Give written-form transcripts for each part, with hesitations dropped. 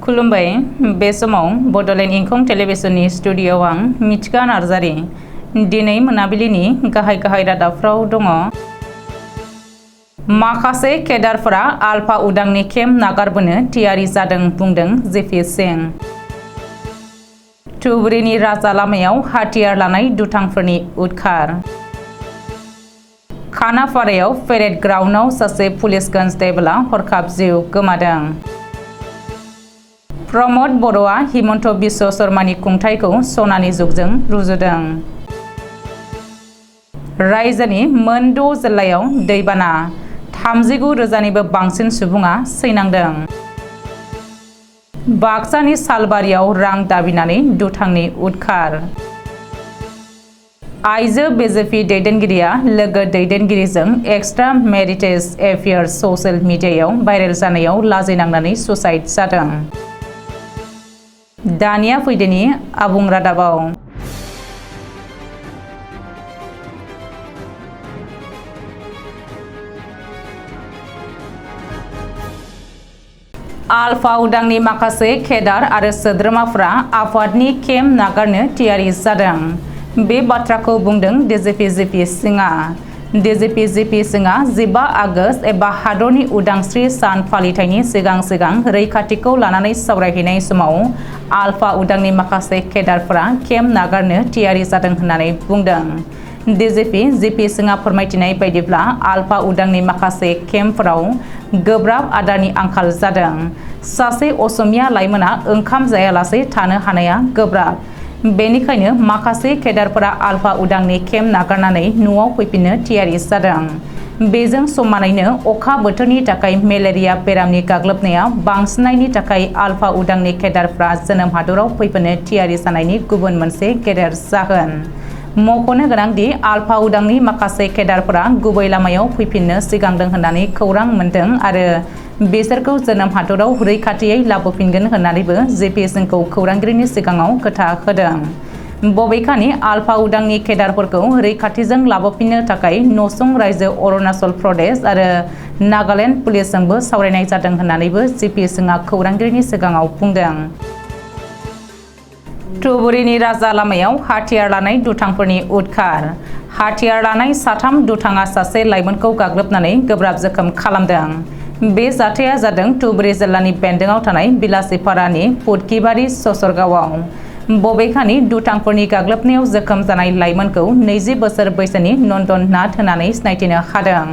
खुलुमबाय बे समाव बडोलेण्ड इंखं टेलिभिजननि स्टुडियोआव आं मिथिका नार्जारी दिनै मोनाबिलिनि गाहाय रादाबफ्राव दङ। माखासे केडारफोरा आलफा उदांनि केम्प नागारबोनो थियारि जादों बुंदों जेपि सिंह। धुबुरीनि राजा लामायाव हाथियार लानाय दुथांफोरनि उदखार। खानापारायाव पेरेड ग्राउन्डआव सासे पुलिस कन्स्टेबलआ हरखाब जिउ गोमादों। प्रमद बर'आ हिमन्त बिश्व शर्मानि खुंथायखौ सनानि जुगजों रुजुदों। रायजोनि मोन 6 जिल्लायाव दैबाना 39,000निबो बांसिन सुबुङा सैनांदों। बाक्सानि सालबारियाव रां दाबिनानै दुथांनि उदखार। आइजो बिजेपि दैदेनगिरिया लोगो दैदेनगिरिजों एक्सट्रा मेरिटेज एफेयार्स ससियेल मिडियायाव भाइरेल जानायाव लाजिनांनानै सुसाइड जादों। दानिया फैदोनि आबुं रादाबाव। आलफा उदांनि माखासे केडार आरो सोद्रोमाफोरा आफादनि केम्प नागारनो थियारि जादों। बे बाथ्राखौ बुंदों डिजिपि जेपि सिंहआ। डिजिपि जेपि सिंहआ 15 आगस्त एबा हादरनि उदांस्रि सान फालिथायनि सिगां रैखाथिखौ लानानै सावरायहैनाय समाव आलफा उदांनि माखासे केडारफोरा केम्प नागारनो थियारि जादों होननानै बुंदों। डिजिपि जेपि सिंहआ फोरमायथिनाय बायदिब्ला आलफा उदांनि माखासे केम्पफोराव गोब्राब आदारनि आंखाल जादों। सासे असमिया लाइमोना ओंखाम जायालासे थानो हानाया गोब्राब। बेनिखायनो माखासे केडारफोरा आलफा उदांनि केम्प नागारनानै न'आव फैफिननो थियारि जादों। बेजों समानैनो अखा बोथोरनि थाखाय मेलेरिया बेरामनि गाग्लोबनाया बांसिननायनि थाखाय आलफा उदांनि केडारफोरा जोनोम हादराव फैफिननो थियारि जानायनि गुबुन मोनसे गेदेर जाहोन। मख'नो गोनांदि आलफा उदांनि माखासे केडारफोरा गुबै लामायाव फैफिननो सिगांदों होननानै खौरां मोन्दों आरो बिसोरखौ जोनोम हादराव रैखाथियै लाबोफिनगोन होननानैबो जेपि सिंहखौ खौरांगिरिनि सिगाङाव खोथा होदों। बबेखानि आलफा उदांनि केडारफोरखौ रैखाथिजों लाबोफिननो थाखाय नसुं रायजो अरुणाचल प्रदेश आरो नागालेण्ड पुलिसजोंबो सावरायनाय जादों होननानैबो जेपि सिंहआ खौरांगिरिनि सिगाङाव बुंदों। धुबुरीनि राजा लामायाव हाथियार लानाय दुथांफोरनि उदखार। हाथियार लानाय 3 दुथाङा सासे लाइमोनखौ गाग्लोबनानै गोब्राब जोखोम खालामदों। बे जाथाया जादों धुबुरी जिल्लानि बेन्दोंआव थानाय बिलासिपारानि फुटकिबारि ससरगावआव। बबेखानि दुथांफोरनि गाग्लोबनायाव जोखोम जानाय लाइमोनखौ 20 बोसोर बैसोनि नन्दन नाथ होननानै सिनायथिनो हादों।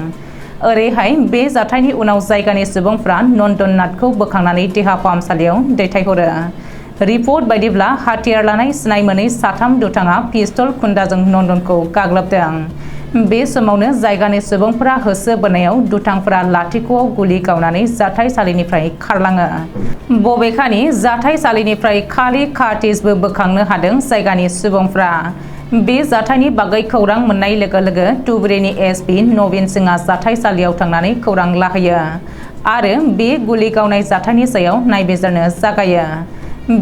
ओरैहाय बे जाथायनि उनाव जायगानि सुबुंफ्रा नन्दन नाथखौ बोखांनानै देहा फाहामसालियाव दैथायहरो। रिपर्ट बायदिब्ला हाथियार लानाय सिनाय मोनै 3 दुथाङा पिस्तल खुन्दाजों नन्दनखौ गाग्लोबदों। बे समावनो जायगानि सुबुंफोरा होसो बोनायाव दुथांफोरा लाथिख'आव गुलि गावनानै जाथायसालिनिफ्राय खारलाङो। बबेखानि जाथायसालिनिफ्राय खालि कार्टिजबो बोखांनो हादों जायगानि सुबुंफ्रा। बे जाथायनि बागै खौरां मोननाय लोगो धुबुरीनि एसपि नवीन सिंहआ जाथायसालियाव थांनानै खौरां लाहैयो आरो बे गुलि गावनाय जाथायनि सायाव नायबिजिरनो जागायो।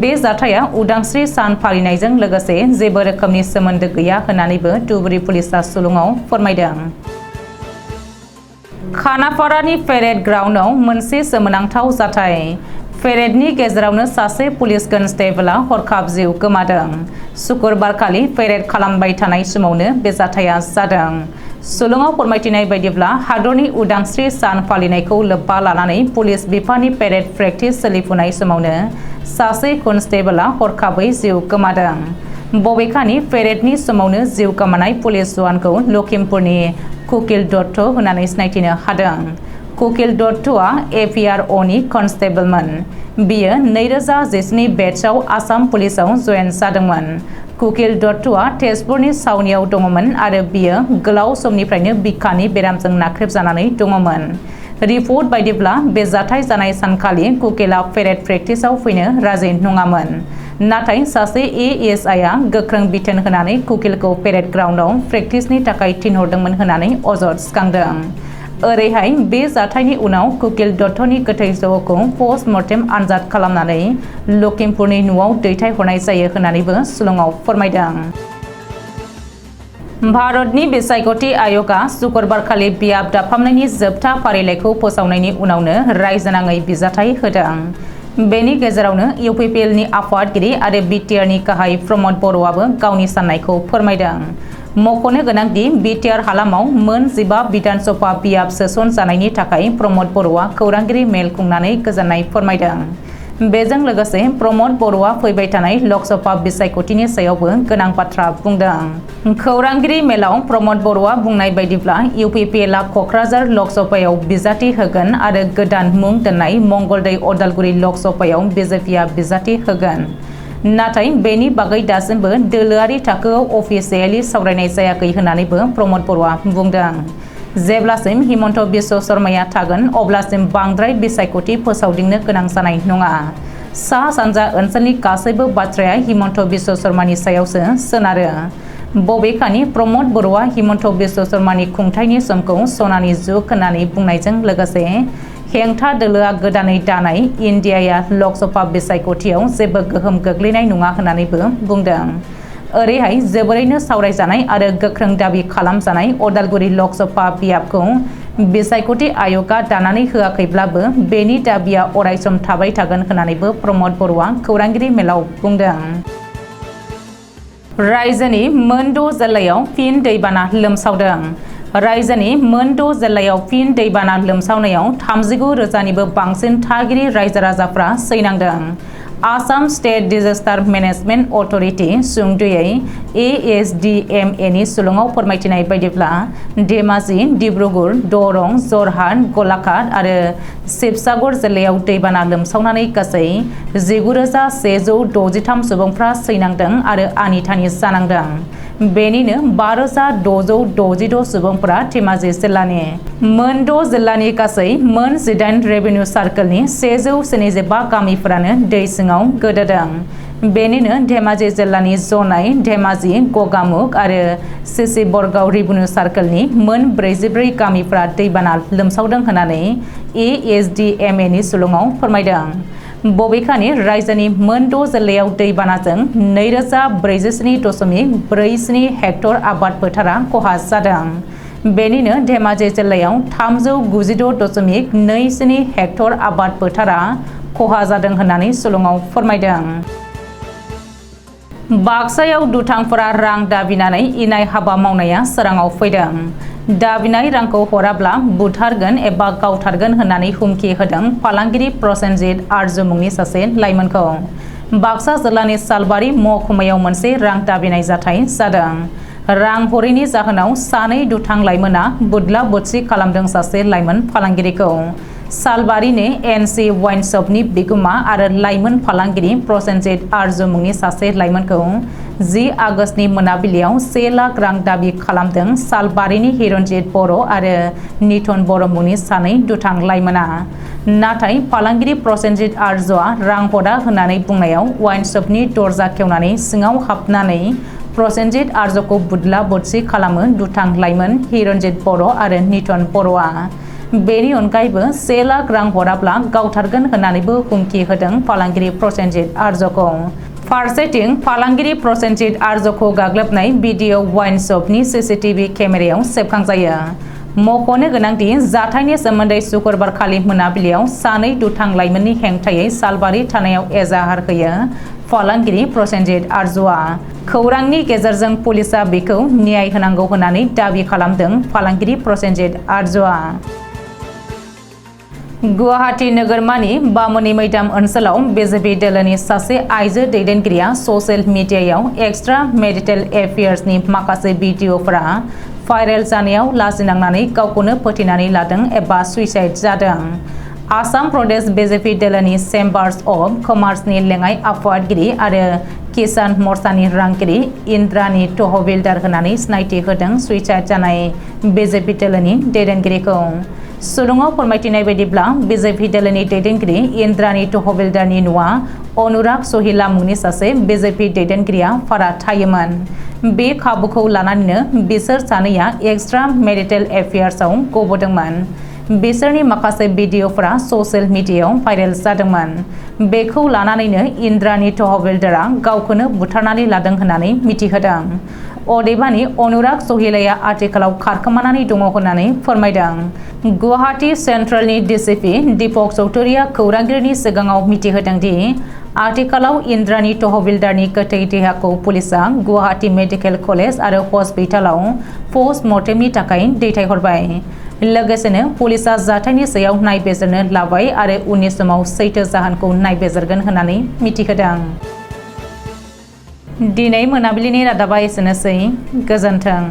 बे जाथाया उदांस्रि सान फालिनायजों लोगोसे जेबो रोखोमनि सोमोन्दो गैया होननानैबो धुबुरी पुलिसआ सुलुङाव फोरमायदों। खानापारानि पेरेड ग्राउन्डआव मोनसे सोमोनांथाव जाथाय। पेरेडनि गेजेरावनो सासे पुलिस कन्स्टेबलआ हरखाब जिउ गोमादों। शुक्रबारखालि पेरेड खालामबाय थानाय समावनो बे जाथाया जादों। सुलुङाव फोरमायथिनाय बायदिब्ला हादरनि उदांस्रि सान फालिनायखौ लोब्बा लानानै पुलिस बिफाननि पेरेड प्रेक्टिस सोलिफुनाय समावनो सासे कन्स्टेबलआ हरखाबै जिउ गोमादों। बबेखानि पेरेडनि समावनो जिउ गोमानाय पुलिस जवानखौ लखिमपुरनि कुकिल दत्त होननानै सिनायथिनो हादों। कुकिल दत्तआ एपिआरअनि कन्स्टेबलमोन। बियो 2017 बेटसआव आसाम पुलिसाव जयेन जादोंमोन। कुकिल दत्तआ तेजपुरनि सावनियाव दङमोन आरो बियो गोलाव समनिफ्रायनो बिखानि बेरामजों नाख्रेबजानानै दङमोन। रिपर्ट बायदिब्ला बे जाथाय जानाय सानखालि कुकिलआ पेरेड प्रेक्टिसआव फैनो राजि नङामोन। नाथाय सासे एएसआइआ गोख्रों बिथोन होनानै कुकिलखौ पेरेड ग्राउन्डआव प्रेक्टिसनि थाखाय थिनहरदोंमोन होननानै अजद थिखांदों। ओरैहाय बे जाथायनि उनाव कुकिल दत्तनि गोथै सह'खौ पस्ट मर्टेम आनजाद खालामनानै लखिमपुरनि न'आव दैथायहरनाय जायो होननानैबो सुलुङाव फोरमायदों। भारतनि बिसायख'थि आय'गआ शुक्रबारखालि बियाब दाफामनायनि जोबथा फारिलाइखौ फोसावनायनि उनावनो रायजोनाङै बिजाथाय होदों। बेनि गेजेरावनो इउपिपिएलनि आफादगिरि आरो बिटिआरनि गाहाय प्रमद बर'आबो गावनि साननायखौ फोरमायदों। मख'नो गोनांदि बिटिआर हालामाव मोन 15 बिधानसभा बियाब सोसन जानायनि थाखाय प्रमद बर'आ खौरांगिरि मेल खुंनानै गोजोननाय फोरमायदों। बेजों लोगोसे प्रमद बर'आ फैबाय थानाय लोकसभा बिसायख'थिनि सायावबो गोनां बाथ्रा बुंदों। खौरांगिरि मेलाव प्रमद बर'आ बुंनाय बायदिब्ला इउपिपिएलआ क'क्राझार लोकसभायाव बिजाथि होगोन आरो गोदान मुं दोननाय मंगलदै अदालगुरि लोकसभायाव बिजेपिआ बिजाथि होगोन। नाथाय बेनि बागै दासिमबो दोलोआरि थाखोआव अफिसियेलि सावरायनाय जायाखै होननानैबो प्रमद बर'आ बुंदों। जेब्लासिम हिमन्त बिश्व शर्माया थागोन अब्लासिम बांद्राय बिसायख'थि फोसावदिंनो गोनां जानाय नङा। सा सानजा ओनसोलनि गासैबो बाथ्राया हिमन्त बिश्व शर्मानि सायावसो सोनारो। बबेखानि प्रमद बर'आ हिमन्त बिश्व शर्मानि खुंथायनि समखौ सनानि जुग होननानै बुंनायजों लोगोसे हेंथा दोलोआ गोदानै दानाय इन्डियाया लोकसभा बिसायख'थियाव जेबो गोहोम गोग्लैनाय नङा होननानैबो बुंदों। ओरैहाय जोबोरैनो सावरायजानाय आरो गोख्रों दाबि खालामजानाय अदालगुरि लोकसभा बियाबखौ बिसायख'थि आय'गआ दानानै होआखैब्लाबो बेनि दाबिया अरायसम थाबाय थागोन होननानैबो प्रमद बर'आ खौरांगिरि मेलाव बुंदों। रायजोनि मोन 6 जिल्लायाव फिन दैबाना लोमसावदों। रायजोनि मोन 6 जिल्लायाव फिन दैबाना लोमसावनायाव 39,000निबो बांसिन थागिरि रायजो राजाफ्रा सैनांदों। Assam state disaster management authority सुंद'यै ASDMA नि सुलुङाव फोरमायथिनाय बायदिब्ला धेमाजि, डिब्रुगड़, दरं, जरहाट, गलाघाट आरो शिबसागर जिल्लायाव दैबाना लोमसावनानै गासै 19,163 सुबुंफ्रा सैनांदों आरो आनि-थानि जानांदों। बेनिनो 5,666 सुबुंफोरा धेमाजि जिल्लानि। मोन 6 जिल्लानि गासै मोन 18 रेभिनिउ सार्कलनि 175 गामिफोरानो दै सिङाव गोदोदों। बेनिनो धेमाजि जिल्लानि जनाय, धेमाजि, गगामुख आरो सिसि बरगाव रेभिनिउ सार्कलनि मोन 44 गामिफोरा दैबाना लोमसावदों होननानै ASDMA नि सुलुङाव फोरमायदों। बबेखानि रायजोनि मोन 6 जिल्लायाव दैबानाजों 2,047.47 हेक्टर आबाद फोथारा खहा जादों। बेनिनो धेमाजि जिल्लायाव 396.27 हेक्टर आबाद फोथारा खहा जादों होननानै सुलुङाव फोरमायदों। बाक्सायाव दुथांफोरा रां दाबिनानै इनाय हाबा मावनाया सोराङाव फैदों। दाबिनाय रांखौ हराब्ला बुथारगोन एबा गावथारगोन होननानै हुमखि होदों फालांगिरि प्रसेनजित आरजु मुंनि सासे लाइमोनखौ। बाक्सा जिल्लानि सालबारि महकुमायाव मोनसे रां दाबिनाय जाथाय जादों। रां हरैनि जाहोनाव सानै दुथां लाइमोना बुदला बुदसि खालामदों सासे लाइमोन फालांगिरिखौ। सालबारिनि NC वाइन शपनि बिगुमा आरो लाइमोन फालांगिरि प्रसेनजित आरजु मुंनि सासे लाइमोनखौ 10 आगस्तनि मोनाबिलियाव 1 लाख रां दाबि खालामदों सालबारिनि हिरनजित बर' आरो निथन बर' मुंनि सानै दुथां लाइमोना। नाथाय फालांगिरि प्रसेनजित आरजुआ रां हरा होननानै बुंनायाव वाइन शपनि दरजा खेवनानै सिङाव हाबनानै प्रसेनजित आरजुखौ बुदला बुदसि खालामो दुथां लाइमोन हिरनजित बर' आरो निथन बर'आ। बेनि अनगायैबो 1 लाख रां हराब्ला गावथारगोन होननानैबो हुमखि होदों फालांगिरि प्रसेनजित आरजुखौ। फारसेथिं फालांगिरि प्रसेनजित आरजुखौ गाग्लोबनाय भिडिअ वाइन शपनि CCTV केमेरायाव सेबखांजायो। मख'नो गोनांदि जाथायनि सोमोन्दै शुक्रबारखालि मोनाबिलियाव सानै दुथां लाइमोननि हेंथायै सालबारि थानायाव एजाहार होयो फालांगिरि प्रसेनजित आरजुआ। खौरांनि गेजेरजों पुलिसआ बेखौ न्याय होनांगौ होननानै दाबि खालामदों फालांगिरि प्रसेनजित आरजुआ। गुवाहाटी नोगोरमानि बामुनि मैदाम ओनसोलाव बिजेपि दोलोनि सासे आइजो दैदेनगिरिया ससियेल मिडियायाव एक्सट्रा मेरिटेल एफेयार्सनि माखासे भिडिअफोरा भाइरेल जानायाव लाजिनांनानै गावखौनो फोथैनानै लादों एबा सुइसाइड जादों। आसाम प्रदेश बिजेपि दोलोनि चेम्बार्स अफ कमार्सनि लेङाइ आफादगिरि आरो किसान मर्चानि रांगिरि इन्द्राणी तहबिलदार होननानै सिनायथि होदों सुइसाइड जानाय बिजेपि दोलोनि दैदेनगिरिखौ। सुलुङाव फोरमायथिनाय बायदिब्ला बिजेपि दोलोनि दैदेनगिरि इन्द्राणी तहबिलदारनि न'आ अनुराग सहिला मुंनि सासे बिजेपि दैदेनगिरिया भारा थायोमोन। बे खाबुखौ लानानैनो बिसोर सानैया एक्सट्रा मेरिटेल एफेयार्सआव गबोदोंमोन। बिसोरनि माखासे भिडिअफोरा ससियेल मिडियायाव भाइरेल जादोंमोन। बेखौ लानानैनो इन्द्राणी तहबिलदारा गावखौनो बुथारनानै लादों होननानै मिथिहोदों। अदेबानि अनुराग सहिलाया आथिखालाव खारखोमानानै दङ होननानै फोरमायदों। गुवाहाटी सेन्ट्रेलनि डिसिपि दीपक चौधुरीया खौरांगिरिनि सिगाङाव मिथिहोदों दि आथिखालाव इन्द्राणी तहबिलदारनि गोथै देहाखौ पुलिसा गुवाहाटी मेडिकेल कलेज आरो हस्पिटालाव पस्ट मर्टेमनि थाखाय दैथायहरबाय। लोगोसेनो पुलिसा जाथायनि सायाव नायबिजिरनो लाबाय आरो उननि समाव सैथो जाहोनखौ नायबिजिरगोन होननानै मिथिहोदों। दिनै मोनाबिलिनि रादाबा एसेनोसै। गोजोन्थों।